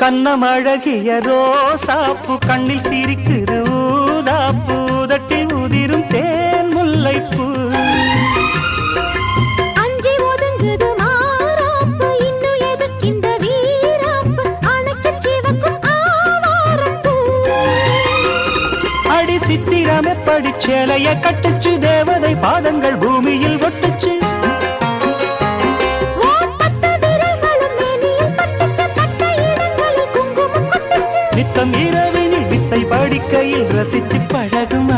கண்ணமழகிய ரோசாப்பு கண்ணில் சிரிக்குது ஊதாப்பு உதட்டில் உதிரும் தேன் முல்லைப்பூ அஞ்சி ஒதுங்குது மாறாப்பு இன்னும் எதுக்கு இந்த வீராப்பு அணைக்கு சிவக்கும் ஆவாரப்பூ அடி சித்திரமே படிச்சேலைய கட்டுச்சு தேவதை பாதங்கள் பூமியில் ஒட்டுச்சு நித்தம் இரவினில் வித்தை படிக்கையில் ரசிச்சு பழகும்